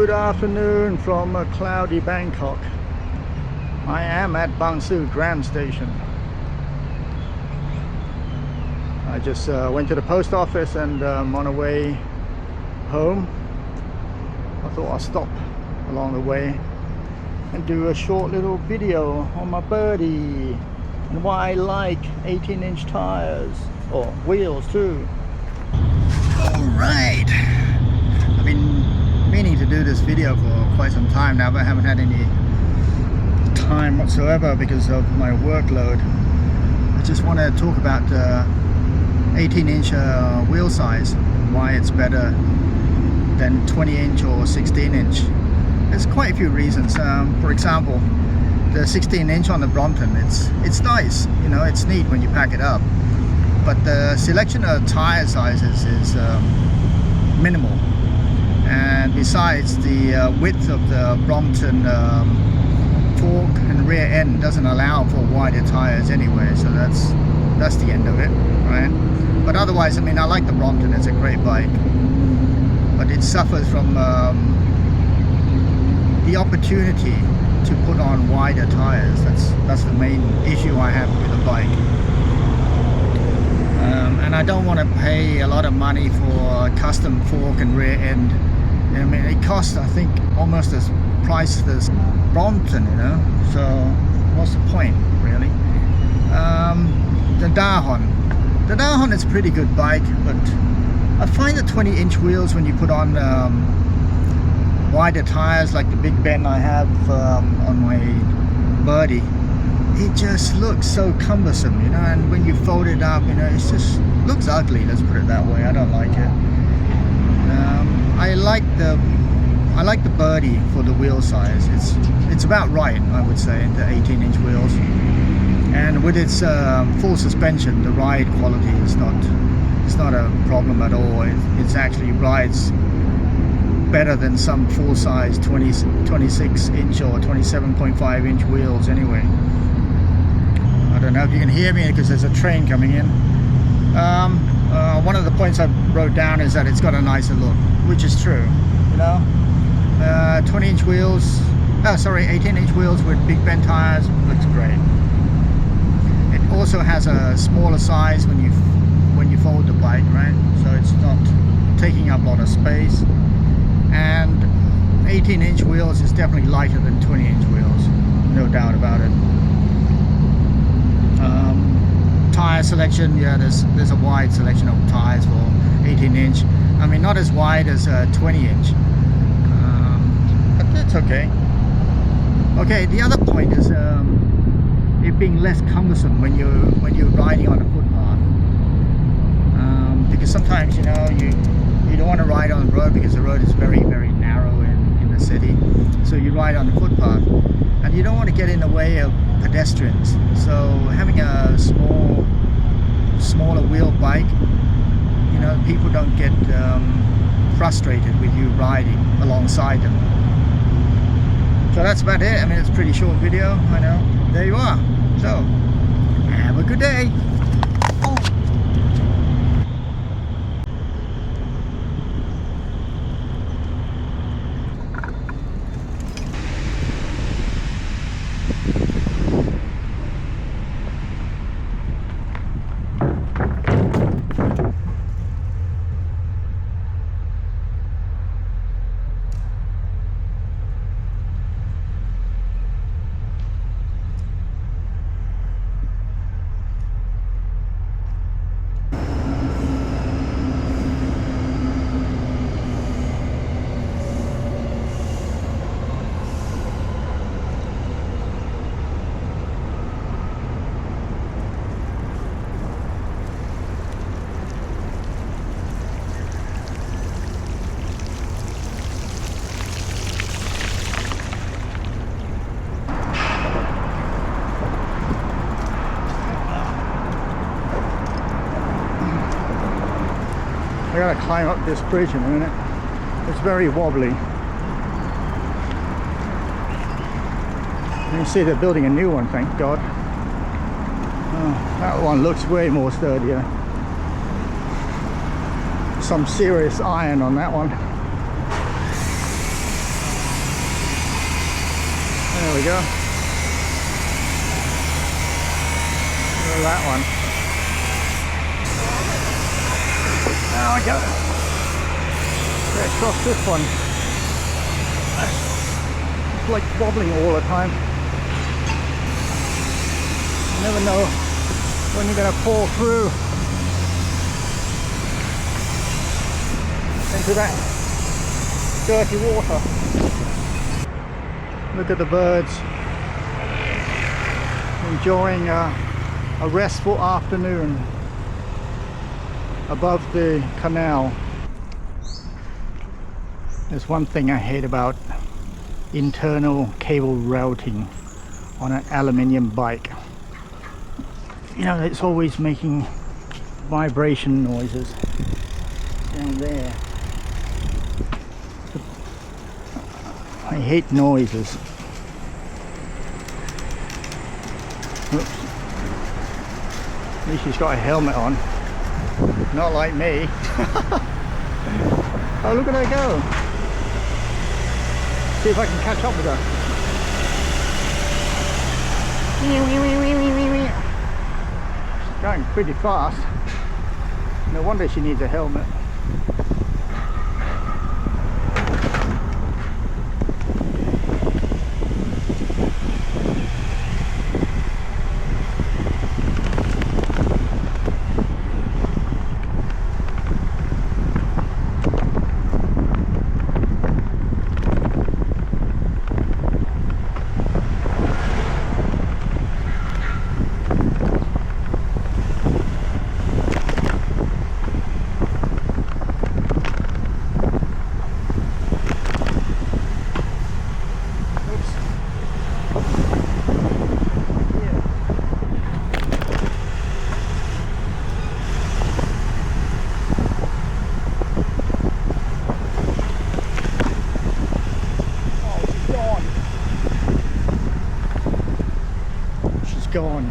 Good afternoon from cloudy Bangkok. I am at Bang Sue Tram Station. I just went to the post office and on the way home I thought I'll stop along the way and do a short little video on my Birdy and why I like 18-inch tires or wheels too. Alright, I've been meaning to do this video for quite some time now, but I haven't had any time whatsoever because of my workload. I just want to talk about 18-inch wheel size, why it's better than 20-inch or 16-inch. There's quite a few reasons. For example, the 16-inch on the Brompton, it's nice, you know, it's neat when you pack it up, but the selection of tire sizes is minimal, and besides the width of the Brompton fork and rear end doesn't allow for wider tires anyway, so that's the end of it, right? But otherwise, I mean, I like the Brompton, it's a great bike, but it suffers from the opportunity to put on wider tires. That's the main issue I have with the bike. And I don't want to pay a lot of money for a custom fork and rear end. I mean, it costs, I think, almost as price as Brompton, you know, so what's the point, really? The Dahon is a pretty good bike, but I find the 20-inch wheels, when you put on wider tires like the big bend I have on my Birdy, it just looks so cumbersome, you know, and when you fold it up, you know, it just looks ugly, let's put it that way. I don't like it. I like the Birdy for the wheel size. It's about right, I would say, the 18-inch wheels, and with its full suspension, the ride quality is not a problem at all. It actually rides better than some full-size 26-inch or 27.5-inch wheels anyway. I don't know if you can hear me because there's a train coming in. One of the points I wrote down is that it's got a nicer look, which is true, you know. 18-inch wheels with big bend tires looks great. It also has a smaller size when you fold the bike, right? So it's not taking up a lot of space. And 18-inch wheels is definitely lighter than 20-inch wheels, no doubt about it. Tire selection, yeah, there's a wide selection of tires for 18-inch. I mean, not as wide as 20-inch, but that's okay. Okay, the other point is it being less cumbersome when you're riding on a footpath, because sometimes, you know, you don't want to ride on the road because the road is very, very narrow in the city, so you ride on the footpath and you don't want to get in the way of pedestrians. So having a smaller wheel bike, you know, people don't get frustrated with you riding alongside them. So that's about it. I mean, it's a pretty short video, I know. There you are. So have a good day. I gotta climb up this bridge in a minute. It's very wobbly. You can see they're building a new one, thank God. Oh, that one looks way more sturdier. Some serious iron on that one. There we go. Look at that one. Now I go. Get across this one. It's like wobbling all the time. You never know when you're going to fall through into that dirty water. Look at the birds enjoying a restful afternoon above the canal. There's one thing I hate about internal cable routing on an aluminium bike. You know, it's always making vibration noises down there. I hate noises. Oops. At least she's got a helmet on. Not like me. Oh, look at her go. See if I can catch up with her. She's going pretty fast. No wonder she needs a helmet. Gone.